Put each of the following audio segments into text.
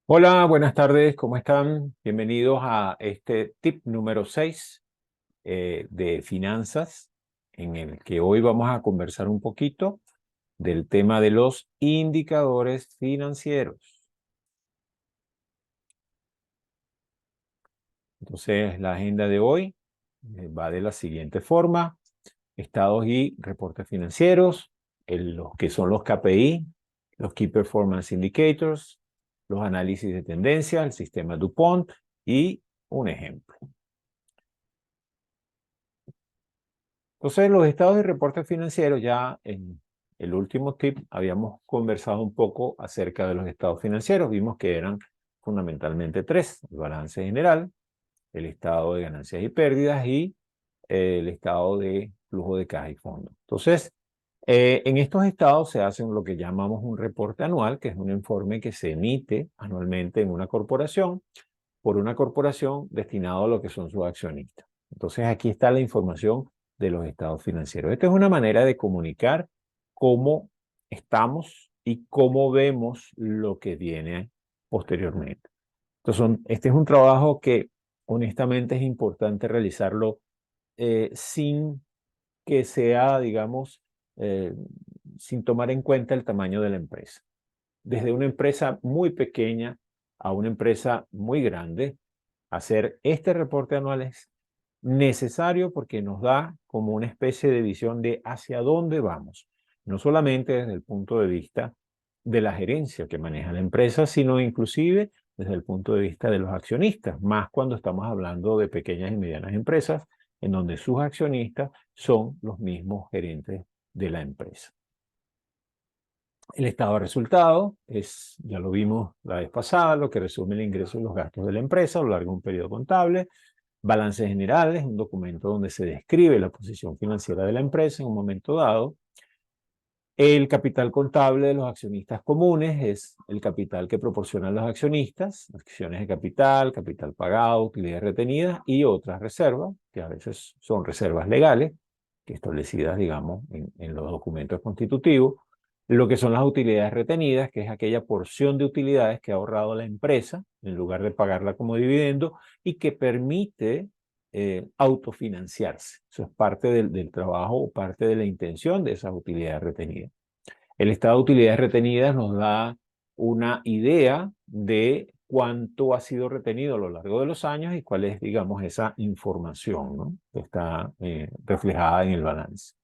Hola, buenas tardes, ¿cómo están? Bienvenidos a este tip número 6 de finanzas, en el que hoy vamos a conversar un poquito del tema de los indicadores financieros. Entonces, la agenda de hoy va de la siguiente forma: estados y reportes financieros, los que son los KPI, los Key Performance Indicators, los análisis de tendencia, el sistema DuPont y un ejemplo. Entonces, los estados y reportes financieros, ya en el último tip habíamos conversado un poco acerca de los estados financieros. Vimos que eran fundamentalmente tres: el balance general, el estado de ganancias y pérdidas y el estado de flujo de caja y fondo. Entonces, en estos estados se hace lo que llamamos un reporte anual, que es un informe que se emite anualmente en una corporación por una corporación destinado a lo que son sus accionistas. Entonces, aquí está la información de los estados financieros. Esta es una manera de comunicar cómo estamos y cómo vemos lo que viene posteriormente. Entonces, este es un trabajo que honestamente es importante realizarlo sin que sea, digamos, eh, sin tomar en cuenta el tamaño de la empresa. Desde una empresa muy pequeña a una empresa muy grande, hacer este reporte anual es necesario porque nos da como una especie de visión de hacia dónde vamos, no solamente desde el punto de vista de la gerencia que maneja la empresa, sino inclusive desde el punto de vista de los accionistas, más cuando estamos hablando de pequeñas y medianas empresas, en donde sus accionistas son los mismos gerentes de la empresa. El estado de resultado es, ya lo vimos la vez pasada, lo que resume el ingreso y los gastos de la empresa a lo largo de un periodo contable. Balance general es un documento donde se describe la posición financiera de la empresa en un momento dado. El capital contable de los accionistas comunes es el capital que proporcionan los accionistas: acciones de capital, capital pagado, utilidades retenidas y otras reservas, que a veces son reservas legales, que establecidas, digamos, en los documentos constitutivos. Lo que son las utilidades retenidas, que es aquella porción de utilidades que ha ahorrado la empresa en lugar de pagarla como dividendo y que permite autofinanciarse. Eso es parte del trabajo o parte de la intención de esas utilidades retenidas. El estado de utilidades retenidas nos da una idea de cuánto ha sido retenido a lo largo de los años y cuál es, digamos, esa información, ¿no?, que está reflejada en el balance.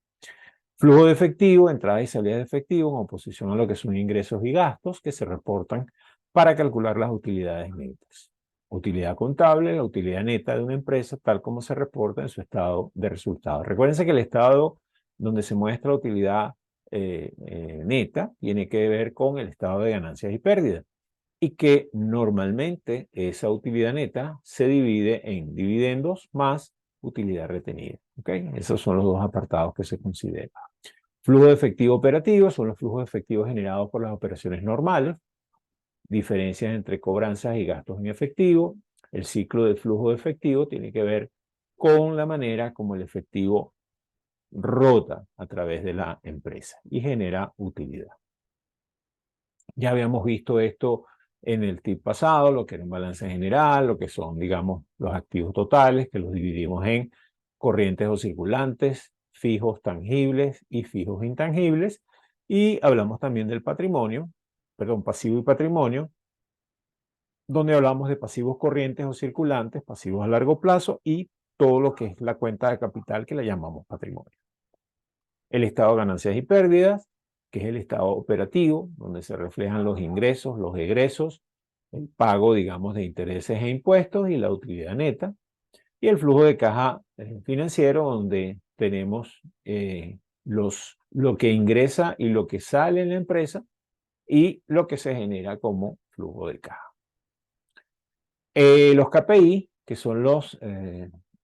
Flujo de efectivo, entradas y salidas de efectivo en oposición a lo que son ingresos y gastos que se reportan para calcular las utilidades netas. Utilidad contable, la utilidad neta de una empresa tal como se reporta en su estado de resultados. Recuérdense que el estado donde se muestra la utilidad neta tiene que ver con el estado de ganancias y pérdidas y que normalmente esa utilidad neta se divide en dividendos más utilidad retenida. ¿Okay? Esos son los dos apartados que se consideran. Flujo de efectivo operativo son los flujos de efectivo generados por las operaciones normales, diferencias entre cobranzas y gastos en efectivo. El ciclo de flujo de efectivo tiene que ver con la manera como el efectivo rota a través de la empresa y genera utilidad. Ya habíamos visto esto en el tip pasado, lo que era un balance general, lo que son, digamos, los activos totales, que los dividimos en corrientes o circulantes, fijos tangibles y fijos intangibles. Y hablamos también del patrimonio, perdón, pasivo y patrimonio, donde hablamos de pasivos corrientes o circulantes, pasivos a largo plazo y todo lo que es la cuenta de capital que la llamamos patrimonio. El estado de ganancias y pérdidas, que es el estado operativo, donde se reflejan los ingresos, los egresos, el pago, digamos, de intereses e impuestos y la utilidad neta. Y el flujo de caja financiero, donde tenemos lo que ingresa y lo que sale en la empresa y lo que se genera como flujo de caja. Los KPI, que son los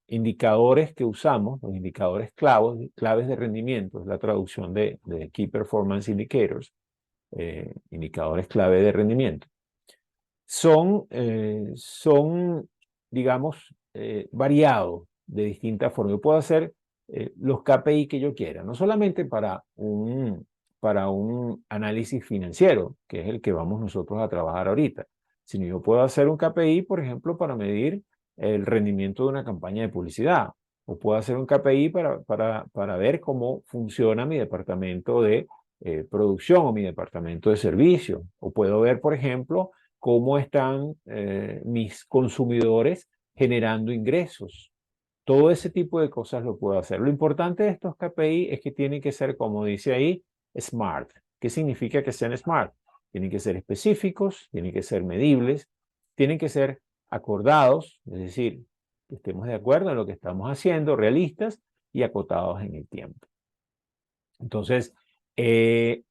indicadores que usamos, los indicadores claves de rendimiento, es la traducción de Key Performance Indicators, indicadores clave de rendimiento. Son, digamos, variados de distintas formas. Yo puedo hacer los KPI que yo quiera, no solamente para un análisis financiero, que es el que vamos nosotros a trabajar ahorita, sino yo puedo hacer un KPI, por ejemplo, para medir el rendimiento de una campaña de publicidad, o puedo hacer un KPI para ver cómo funciona mi departamento de producción o mi departamento de servicio, o puedo ver, por ejemplo, cómo están mis consumidores generando ingresos. Todo ese tipo de cosas lo puedo hacer. Lo importante de estos KPI es que tienen que ser, como dice ahí, SMART. ¿Qué significa que sean SMART? Tienen que ser específicos, tienen que ser medibles, tienen que ser acordados, es decir, que estemos de acuerdo en lo que estamos haciendo, realistas y acotados en el tiempo. Entonces, es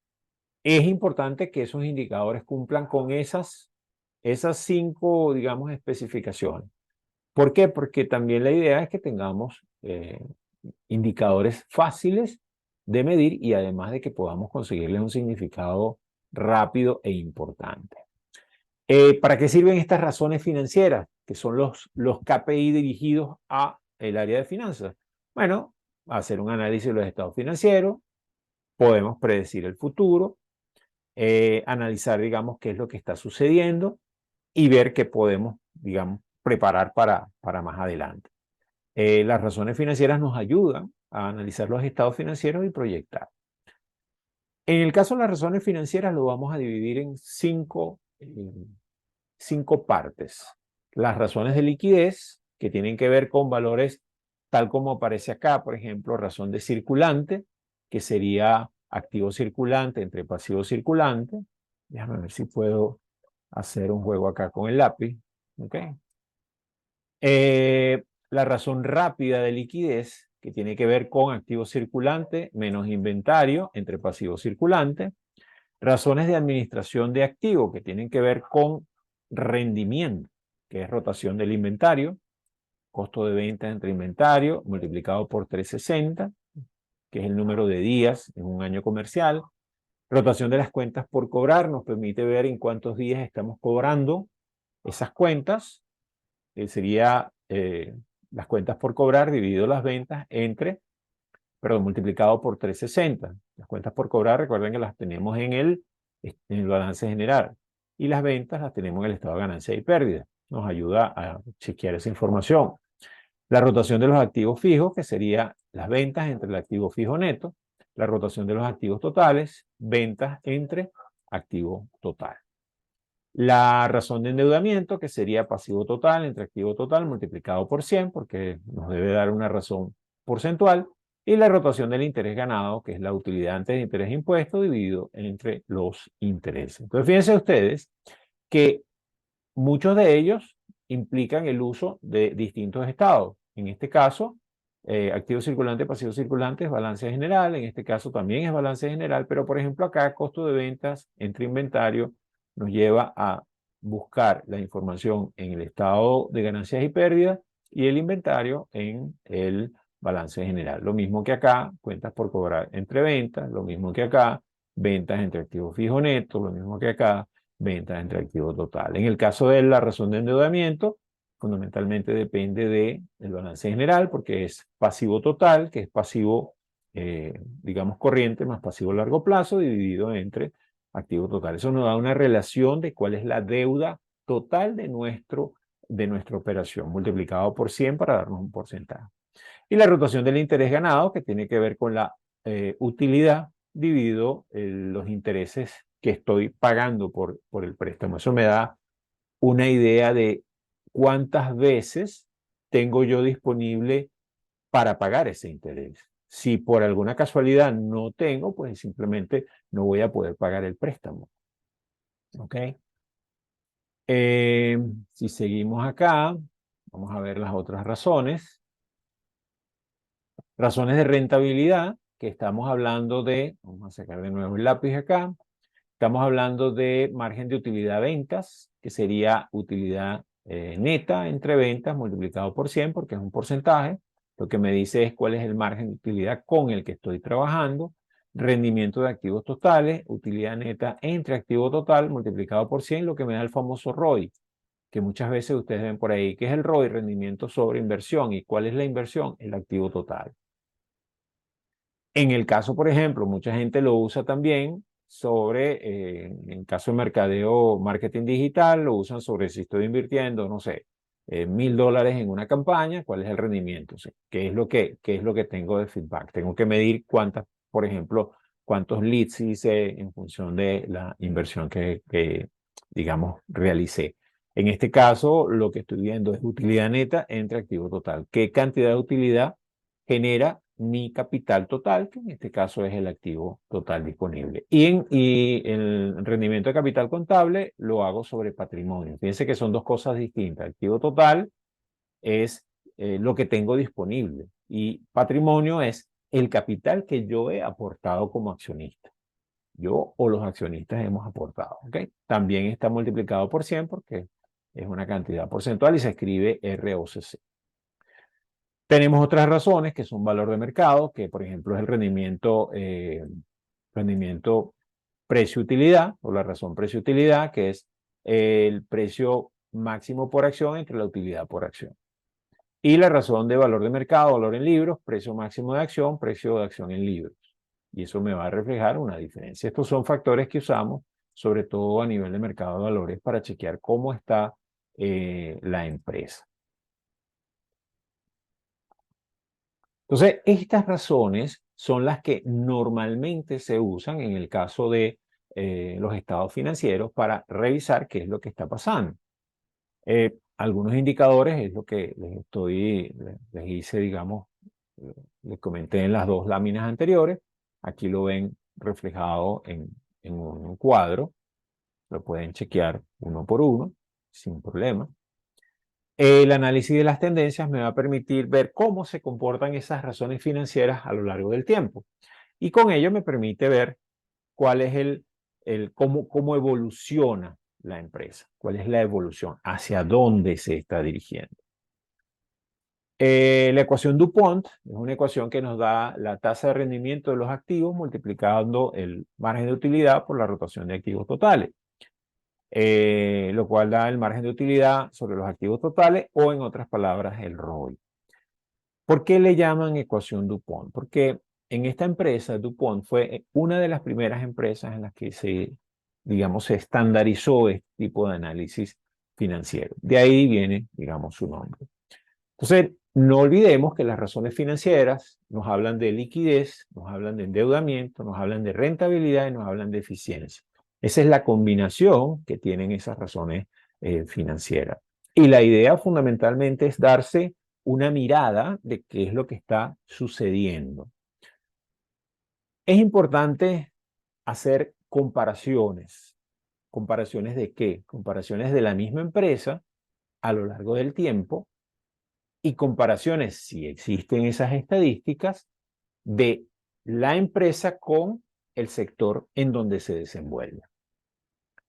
importante que esos indicadores cumplan con esas 5, digamos, especificaciones. ¿Por qué? Porque también la idea es que tengamos indicadores fáciles de medir y además de que podamos conseguirles un significado rápido e importante. ¿Para qué sirven estas razones financieras, que son los KPI dirigidos a el área de finanzas? Bueno, hacer un análisis de los estados financieros, podemos predecir el futuro, analizar, digamos, qué es lo que está sucediendo y ver qué podemos, digamos, preparar para más adelante. Las razones financieras nos ayudan a analizar los estados financieros y proyectar. En el caso de las razones financieras lo vamos a dividir en cinco partes. Las razones de liquidez, que tienen que ver con valores tal como aparece acá, por ejemplo, razón de circulante, que sería activo circulante entre pasivo circulante. Déjame ver si puedo hacer un juego acá con el lápiz. ¿Okay? La razón rápida de liquidez, que tiene que ver con activo circulante menos inventario entre pasivo circulante. Razones de administración de activo, que tienen que ver con rendimiento, que es rotación del inventario, costo de ventas entre inventario multiplicado por 360, que es el número de días en un año comercial. Rotación de las cuentas por cobrar nos permite ver en cuántos días estamos cobrando esas cuentas, que sería las cuentas por cobrar dividido las ventas multiplicado por 360. Las cuentas por cobrar, recuerden que las tenemos en el balance general. Y las ventas las tenemos en el estado de ganancia y pérdida. Nos ayuda a chequear esa información. La rotación de los activos fijos, que sería las ventas entre el activo fijo neto. La rotación de los activos totales, ventas entre activo total. La razón de endeudamiento, que sería pasivo total entre activo total multiplicado por 100, porque nos debe dar una razón porcentual. Y la rotación del interés ganado, que es la utilidad antes de interés e impuesto dividido entre los intereses. Entonces, fíjense ustedes que muchos de ellos implican el uso de distintos estados. En este caso, activo circulante, pasivo circulante es balance general. En este caso también es balance general, pero por ejemplo acá costo de ventas entre inventario nos lleva a buscar la información en el estado de ganancias y pérdidas y el inventario en el balance general. Lo mismo que acá, cuentas por cobrar entre ventas, lo mismo que acá, ventas entre activo fijo neto, lo mismo que acá, ventas entre activo total. En el caso de la razón de endeudamiento, fundamentalmente depende del balance general, porque es pasivo total, que es pasivo, digamos, corriente, más pasivo a largo plazo, dividido entre activo total. Eso nos da una relación de cuál es la deuda total de nuestra operación, multiplicado por 100 para darnos un porcentaje. Y la rotación del interés ganado, que tiene que ver con la utilidad dividido los intereses que estoy pagando por el préstamo. Eso me da una idea de cuántas veces tengo yo disponible para pagar ese interés. Si por alguna casualidad no tengo, pues simplemente no voy a poder pagar el préstamo. ¿Ok? Si seguimos acá, vamos a ver las otras razones. Razones de rentabilidad, que estamos hablando de, vamos a sacar de nuevo el lápiz acá, estamos hablando de margen de utilidad ventas, que sería utilidad neta entre ventas multiplicado por 100, porque es un porcentaje. Lo que me dice es cuál es el margen de utilidad con el que estoy trabajando. Rendimiento de activos totales, utilidad neta entre activo total multiplicado por 100, lo que me da el famoso ROI, que muchas veces ustedes ven por ahí. ¿Qué es el ROI? Rendimiento sobre inversión. ¿Y cuál es la inversión? El activo total. En el caso, por ejemplo, mucha gente lo usa también, sobre, en caso de mercadeo, marketing digital, lo usan sobre si estoy invirtiendo, no sé, $1,000 en una campaña, ¿cuál es el rendimiento? O sea, qué es lo que tengo de feedback? Tengo que medir cuántas, por ejemplo, cuántos leads hice en función de la inversión que digamos, realicé. En este caso, lo que estoy viendo es utilidad neta entre activo total. ¿Qué cantidad de utilidad genera mi capital total, que en este caso es el activo total disponible? Y el rendimiento de capital contable lo hago sobre patrimonio. Fíjense que son dos cosas distintas. Activo total es lo que tengo disponible y patrimonio es el capital que yo he aportado como accionista. Yo o los accionistas hemos aportado. ¿Ok? También está multiplicado por 100 porque es una cantidad porcentual y se escribe ROCC. Tenemos otras razones que son valor de mercado, que por ejemplo es el rendimiento precio-utilidad, o la razón precio-utilidad, que es el precio máximo por acción entre la utilidad por acción. Y la razón de valor de mercado, valor en libros, precio máximo de acción, precio de acción en libros. Y eso me va a reflejar una diferencia. Estos son factores que usamos, sobre todo a nivel de mercado de valores, para chequear cómo está la empresa. Entonces, estas razones son las que normalmente se usan en el caso de los estados financieros para revisar qué es lo que está pasando. Algunos indicadores es lo que les hice, digamos, les comenté en las dos láminas anteriores. Aquí lo ven reflejado en un cuadro. Lo pueden chequear uno por uno, sin problema. El análisis de las tendencias me va a permitir ver cómo se comportan esas razones financieras a lo largo del tiempo. Y con ello me permite ver cuál es cómo evoluciona la empresa, cuál es la evolución, hacia dónde se está dirigiendo. La ecuación DuPont es una ecuación que nos da la tasa de rendimiento de los activos multiplicando el margen de utilidad por la rotación de activos totales. Lo cual da el margen de utilidad sobre los activos totales o, en otras palabras, el ROI. ¿Por qué le llaman ecuación DuPont? Porque en esta empresa, DuPont fue una de las primeras empresas en las que digamos, se estandarizó este tipo de análisis financiero. De ahí viene, digamos, su nombre. Entonces, no olvidemos que las razones financieras nos hablan de liquidez, nos hablan de endeudamiento, nos hablan de rentabilidad y nos hablan de eficiencia. Esa es la combinación que tienen esas razones financieras. Y la idea fundamentalmente es darse una mirada de qué es lo que está sucediendo. Es importante hacer comparaciones. ¿Comparaciones de qué? Comparaciones de la misma empresa a lo largo del tiempo y comparaciones, si existen esas estadísticas, de la empresa con el sector en donde se desenvuelve.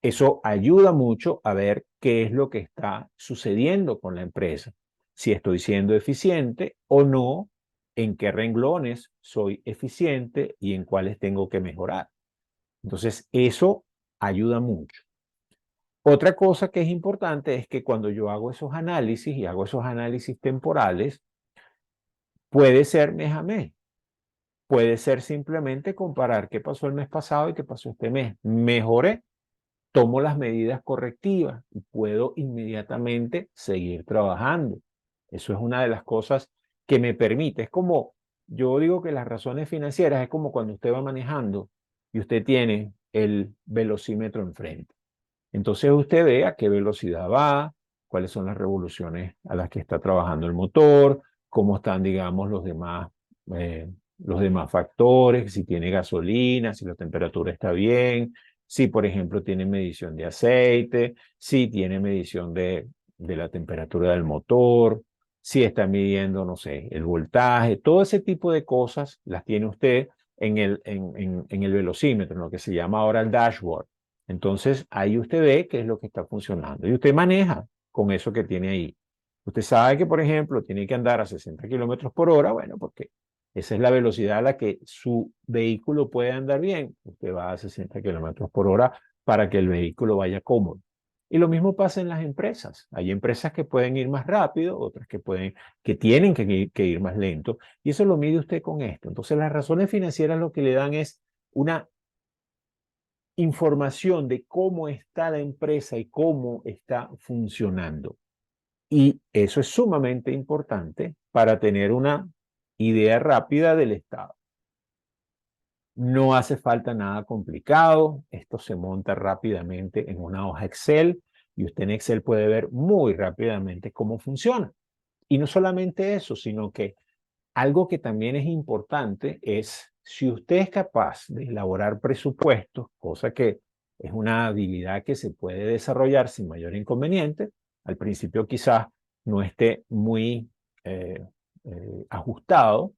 Eso ayuda mucho a ver qué es lo que está sucediendo con la empresa, si estoy siendo eficiente o no, en qué renglones soy eficiente y en cuáles tengo que mejorar. Entonces, eso ayuda mucho. Otra cosa que es importante es que cuando yo hago esos análisis y hago esos análisis temporales, puede ser mes a mes. Puede ser simplemente comparar qué pasó el mes pasado y qué pasó este mes. Mejoré, tomo las medidas correctivas y puedo inmediatamente seguir trabajando. Eso es una de las cosas que me permite. Es como, yo digo que las razones financieras es como cuando usted va manejando y usted tiene el velocímetro enfrente. Entonces usted ve a qué velocidad va, cuáles son las revoluciones a las que está trabajando el motor, cómo están, digamos, los demás factores, si tiene gasolina, si la temperatura está bien, si, por ejemplo, tiene medición de aceite, si tiene medición de la temperatura del motor, si está midiendo, no sé, el voltaje, todo ese tipo de cosas las tiene usted en el velocímetro, en lo que se llama ahora el dashboard. Entonces, ahí usted ve qué es lo que está funcionando y usted maneja con eso que tiene ahí. Usted sabe que, por ejemplo, tiene que andar a 60 kilómetros por hora, bueno, porque esa es la velocidad a la que su vehículo puede andar bien. Usted va a 60 kilómetros por hora para que el vehículo vaya cómodo. Y lo mismo pasa en las empresas. Hay empresas que pueden ir más rápido, otras que tienen que ir más lento. Y eso lo mide usted con esto. Entonces, las razones financieras lo que le dan es una información de cómo está la empresa y cómo está funcionando. Y eso es sumamente importante para tener una idea rápida del estado. No hace falta nada complicado. Esto se monta rápidamente en una hoja Excel y usted en Excel puede ver muy rápidamente cómo funciona. Y no solamente eso, sino que algo que también es importante es si usted es capaz de elaborar presupuestos, cosa que es una habilidad que se puede desarrollar sin mayor inconveniente. Al principio quizás no esté muy ajustado,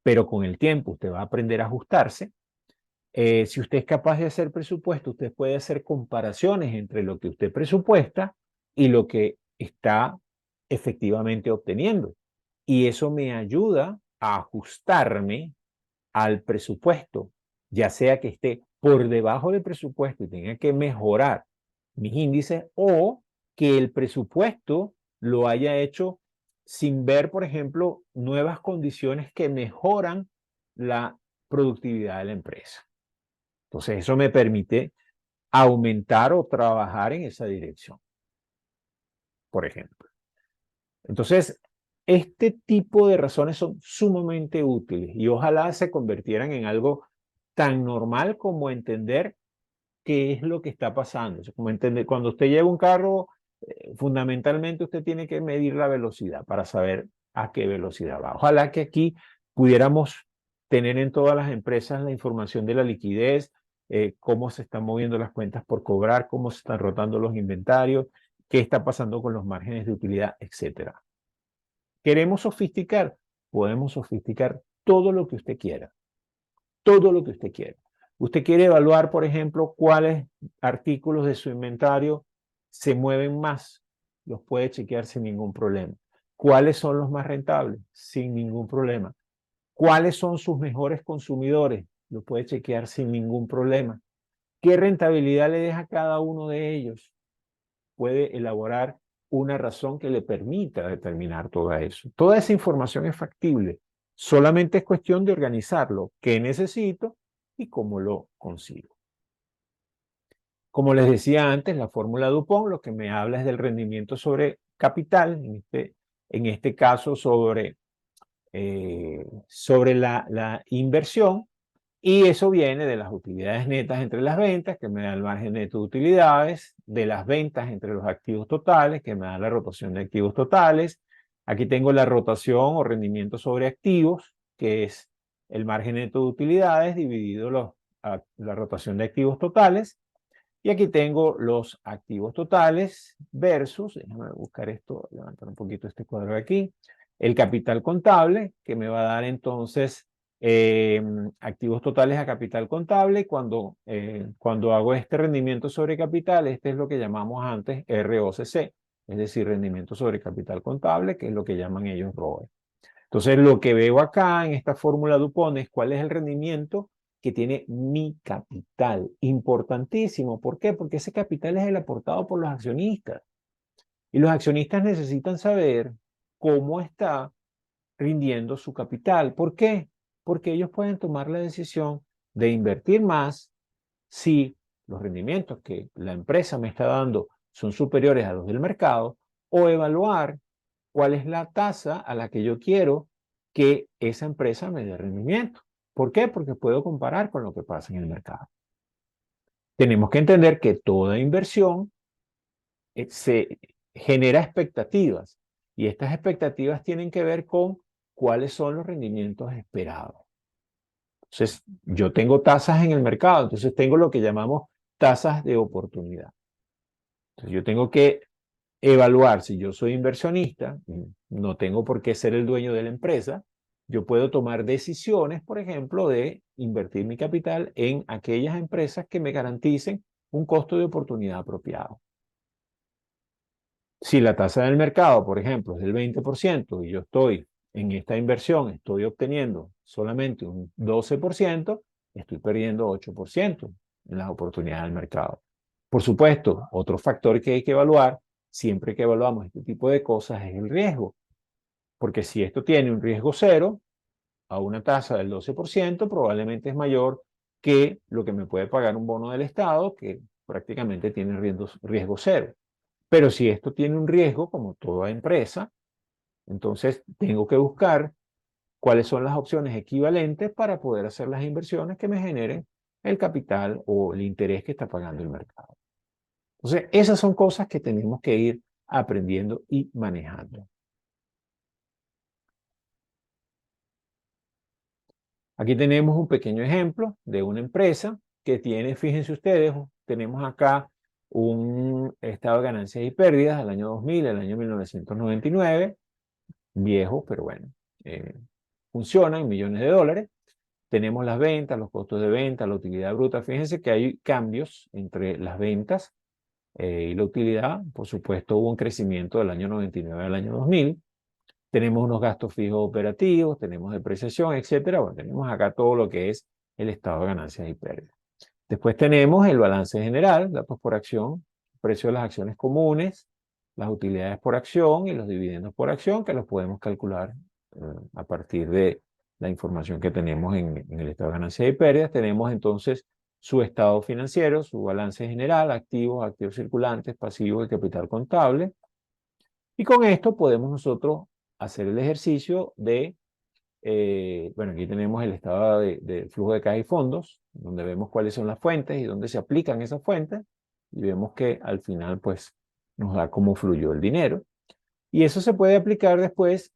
pero con el tiempo usted va a aprender a ajustarse. Si usted es capaz de hacer presupuesto, usted puede hacer comparaciones entre lo que usted presupuesta y lo que está efectivamente obteniendo. Y eso me ayuda a ajustarme al presupuesto, ya sea que esté por debajo del presupuesto y tenga que mejorar mis índices o que el presupuesto lo haya hecho sin ver, por ejemplo, nuevas condiciones que mejoran la productividad de la empresa. Entonces, eso me permite aumentar o trabajar en esa dirección, por ejemplo. Entonces, este tipo de razones son sumamente útiles y ojalá se convirtieran en algo tan normal como entender qué es lo que está pasando. O sea, como entender, cuando usted lleva un carro, fundamentalmente usted tiene que medir la velocidad para saber a qué velocidad va. Ojalá que aquí pudiéramos tener en todas las empresas la información de la liquidez, cómo se están moviendo las cuentas por cobrar, cómo se están rotando los inventarios, qué está pasando con los márgenes de utilidad, etcétera. ¿Queremos sofisticar? Podemos sofisticar todo lo que usted quiera. Todo lo que usted quiera. Usted quiere evaluar, por ejemplo, cuáles artículos de su inventario se mueven más. Los puede chequear sin ningún problema. ¿Cuáles son los más rentables? Sin ningún problema. ¿Cuáles son sus mejores consumidores? Lo puede chequear sin ningún problema. ¿Qué rentabilidad le deja cada uno de ellos? Puede elaborar una razón que le permita determinar todo eso. Toda esa información es factible. Solamente es cuestión de organizarlo. ¿Qué necesito y cómo lo consigo? Como les decía antes, la fórmula Dupont lo que me habla es del rendimiento sobre capital, en este caso sobre la inversión. Y eso viene de las utilidades netas entre las ventas, que me da el margen neto de utilidades, de las ventas entre los activos totales, que me da la rotación de activos totales. Aquí tengo la rotación o rendimiento sobre activos, que es el margen neto de utilidades dividido la rotación de activos totales. Y aquí tengo los activos totales versus, déjame buscar esto, levantar un poquito este cuadro de aquí, el capital contable, que me va a dar entonces activos totales a capital contable. Cuando hago este rendimiento sobre capital, este es lo que llamamos antes ROCC, es decir, rendimiento sobre capital contable, que es lo que llaman ellos ROE. Entonces, lo que veo acá en esta fórmula Dupont es cuál es el rendimiento que tiene mi capital. Importantísimo. ¿Por qué? Porque ese capital es el aportado por los accionistas. Y los accionistas necesitan saber cómo está rindiendo su capital. ¿Por qué? Porque ellos pueden tomar la decisión de invertir más si los rendimientos que la empresa me está dando son superiores a los del mercado, o evaluar cuál es la tasa a la que yo quiero que esa empresa me dé rendimiento. ¿Por qué? Porque puedo comparar con lo que pasa en el mercado. Tenemos que entender que toda inversión se genera expectativas y estas expectativas tienen que ver con cuáles son los rendimientos esperados. Entonces, yo tengo tasas en el mercado, entonces tengo lo que llamamos tasas de oportunidad. Entonces, yo tengo que evaluar si yo soy inversionista, no tengo por qué ser el dueño de la empresa, yo puedo tomar decisiones, por ejemplo, de invertir mi capital en aquellas empresas que me garanticen un costo de oportunidad apropiado. Si la tasa del mercado, por ejemplo, es del 20% y yo estoy en esta inversión, estoy obteniendo solamente un 12%, estoy perdiendo 8% en las oportunidades del mercado. Por supuesto, otro factor que hay que evaluar siempre que evaluamos este tipo de cosas es el riesgo. Porque si esto tiene un riesgo cero, a una tasa del 12%, probablemente es mayor que lo que me puede pagar un bono del Estado, que prácticamente tiene riesgo cero. Pero si esto tiene un riesgo, como toda empresa, entonces tengo que buscar cuáles son las opciones equivalentes para poder hacer las inversiones que me generen el capital o el interés que está pagando el mercado. Entonces, esas son cosas que tenemos que ir aprendiendo y manejando. Aquí tenemos un pequeño ejemplo de una empresa que tiene, fíjense ustedes, tenemos acá un estado de ganancias y pérdidas del año 2000, el año 1999, viejo, pero bueno, funciona en millones de dólares. Tenemos las ventas, los costos de venta, la utilidad bruta. Fíjense que hay cambios entre las ventas y la utilidad. Por supuesto, hubo un crecimiento del año 99 al año 2000. Tenemos unos gastos fijos operativos, tenemos depreciación, etcétera. Bueno, tenemos acá todo lo que es el estado de ganancias y pérdidas. Después tenemos el balance general, datos por acción, precio de las acciones comunes, las utilidades por acción y los dividendos por acción, que los podemos calcular a partir de la información que tenemos en el estado de ganancias y pérdidas. Tenemos entonces su estado financiero, su balance general, activos, activos circulantes, pasivos y capital contable. Y con esto podemos nosotros hacer el ejercicio de, bueno, aquí tenemos el estado de flujo de caja y fondos, donde vemos cuáles son las fuentes y dónde se aplican esas fuentes, y vemos que al final, pues, nos da cómo fluyó el dinero. Y eso se puede aplicar después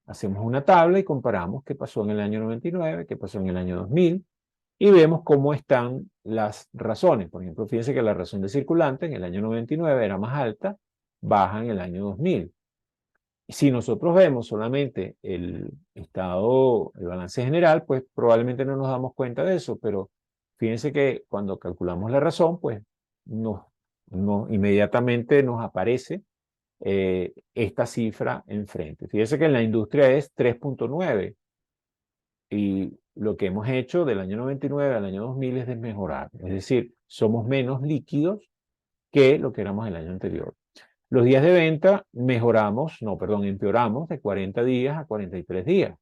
hacemos una tabla y comparamos qué pasó en el año 99, qué pasó en el año 2000, y vemos cómo están las razones. Por ejemplo, fíjense que la razón de circulante en el año 99 era más alta, baja en el año 2000. Si nosotros vemos solamente el estado, el balance general, pues probablemente no nos damos cuenta de eso, pero fíjense que cuando calculamos la razón, pues inmediatamente nos aparece esta cifra enfrente. Fíjense que en la industria es 3.9 y lo que hemos hecho del año 99 al año 2000 es desmejorar, es decir, somos menos líquidos que lo que éramos el año anterior. Los días de venta empeoramos de 40 días a 43 días.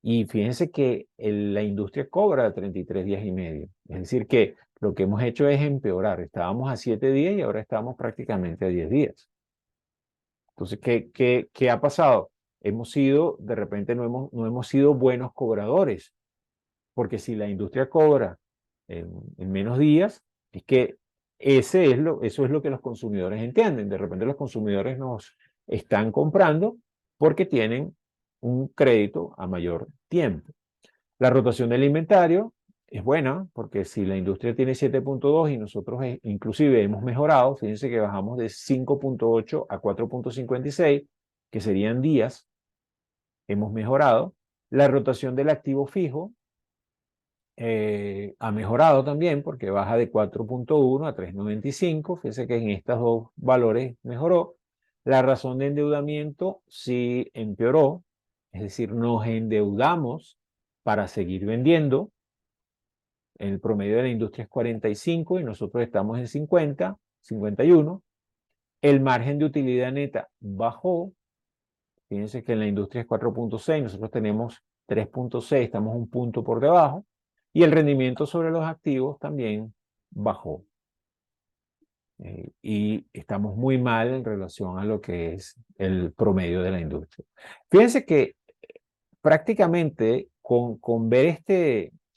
Y fíjense que la industria cobra 33 días y medio. Es decir, que lo que hemos hecho es empeorar. Estábamos a 7 días y ahora estamos prácticamente a 10 días. Entonces, ¿qué ha pasado? De repente no hemos sido buenos cobradores, porque si la industria cobra en menos días, es que eso es lo que los consumidores entienden. De repente los consumidores nos están comprando porque tienen un crédito a mayor tiempo. La rotación del inventario es buena porque si la industria tiene 7.2 y nosotros inclusive hemos mejorado, fíjense que bajamos de 5.8 a 4.56, que serían días, hemos mejorado. La rotación del activo fijo ha mejorado también porque baja de 4.1 a 3.95. Fíjense que en estos dos valores mejoró. La razón de endeudamiento sí empeoró, es decir, nos endeudamos para seguir vendiendo. El promedio de la industria es 45 y nosotros estamos en 50, 51. El margen de utilidad neta bajó. Fíjense que en la industria es 4.6, nosotros tenemos 3.6, estamos un punto por debajo. Y el rendimiento sobre los activos también bajó. Y estamos muy mal en relación a lo que es el promedio de la industria. Fíjense que prácticamente con ver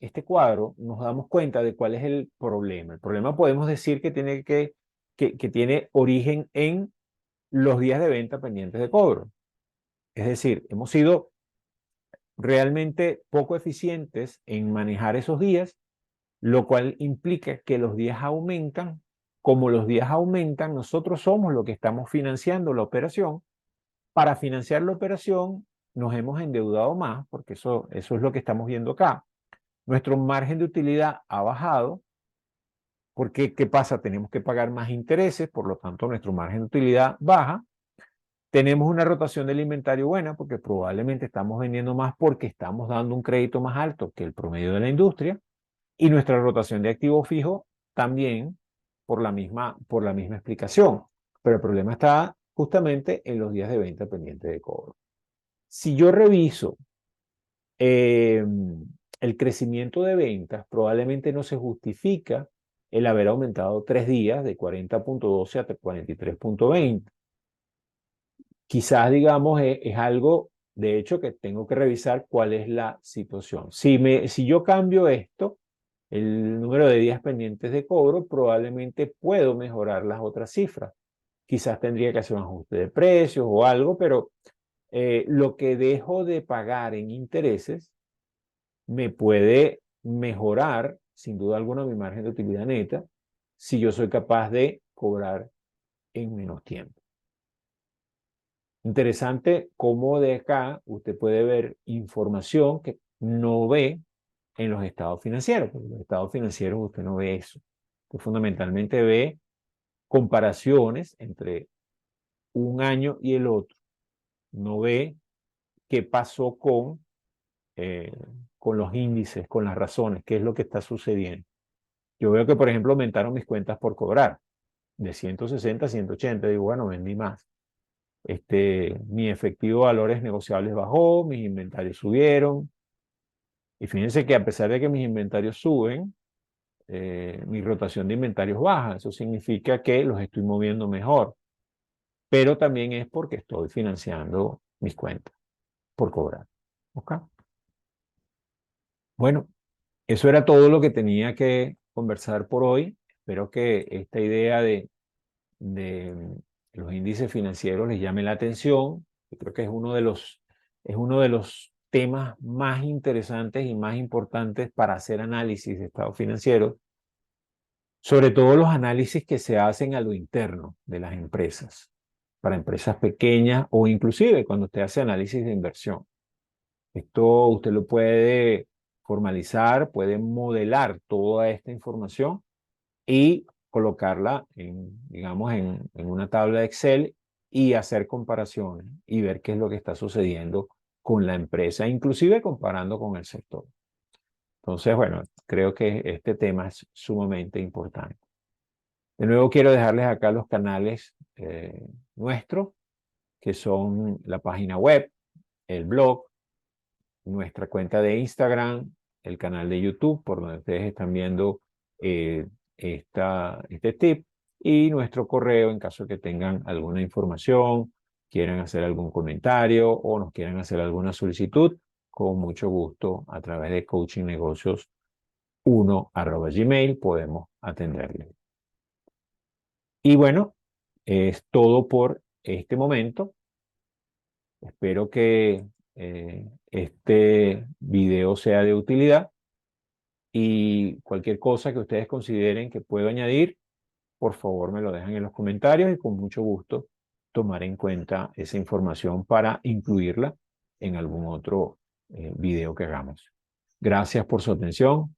este cuadro nos damos cuenta de cuál es el problema. El problema podemos decir que tiene origen en los días de venta pendientes de cobro. Es decir, hemos sido realmente poco eficientes en manejar esos días, lo cual implica que los días aumentan. Como los días aumentan, nosotros somos los que estamos financiando la operación. Para financiar la operación nos hemos endeudado más, porque eso es lo que estamos viendo acá. Nuestro margen de utilidad ha bajado, porque ¿qué pasa? Tenemos que pagar más intereses, por lo tanto nuestro margen de utilidad baja. Tenemos una rotación del inventario buena porque probablemente estamos vendiendo más porque estamos dando un crédito más alto que el promedio de la industria. Y nuestra rotación de activo fijo también por la misma explicación. Pero el problema está justamente en los días de venta pendiente de cobro. Si yo reviso el crecimiento de ventas probablemente no se justifica el haber aumentado 3 días de 40.12 a 43.20. Quizás, digamos, es algo, de hecho, que tengo que revisar cuál es la situación. Si yo cambio esto, el número de días pendientes de cobro, probablemente puedo mejorar las otras cifras. Quizás tendría que hacer un ajuste de precios o algo, pero lo que dejo de pagar en intereses me puede mejorar, sin duda alguna, mi margen de utilidad neta si yo soy capaz de cobrar en menos tiempo. Interesante cómo de acá usted puede ver información que no ve en los estados financieros, porque en los estados financieros usted no ve eso. Usted fundamentalmente ve comparaciones entre un año y el otro. No ve qué pasó con los índices, con las razones, qué es lo que está sucediendo. Yo veo que, por ejemplo, aumentaron mis cuentas por cobrar de 160 a 180. Digo, bueno, vendí más. Mi efectivo de valores negociables bajó, mis inventarios subieron. Y fíjense que a pesar de que mis inventarios suben, mi rotación de inventarios baja. Eso significa que los estoy moviendo mejor. Pero también es porque estoy financiando mis cuentas por cobrar. ¿Ok? Bueno, eso era todo lo que tenía que conversar por hoy. Espero que esta idea de los índices financieros les llame la atención. Yo creo que es uno de los temas más interesantes y más importantes para hacer análisis de estados financieros, sobre todo los análisis que se hacen a lo interno de las empresas, para empresas pequeñas o inclusive cuando usted hace análisis de inversión. Esto usted lo puede formalizar, puede modelar toda esta información y colocarla digamos, en una tabla de Excel y hacer comparaciones y ver qué es lo que está sucediendo con la empresa, inclusive comparando con el sector. Entonces, bueno, creo que este tema es sumamente importante. De nuevo, quiero dejarles acá los canales nuestros, que son la página web, el blog, nuestra cuenta de Instagram, el canal de YouTube, por donde ustedes están viendo eh, este tip, y nuestro correo en caso de que tengan alguna información, quieran hacer algún comentario o nos quieran hacer alguna solicitud, con mucho gusto a través de coachingnegocios1@gmail podemos atenderles. Y bueno, es todo por este momento. Espero que este video sea de utilidad y cualquier cosa que ustedes consideren que puedo añadir, por favor me lo dejan en los comentarios y con mucho gusto tomaré en cuenta esa información para incluirla en algún otro video que hagamos. Gracias por su atención.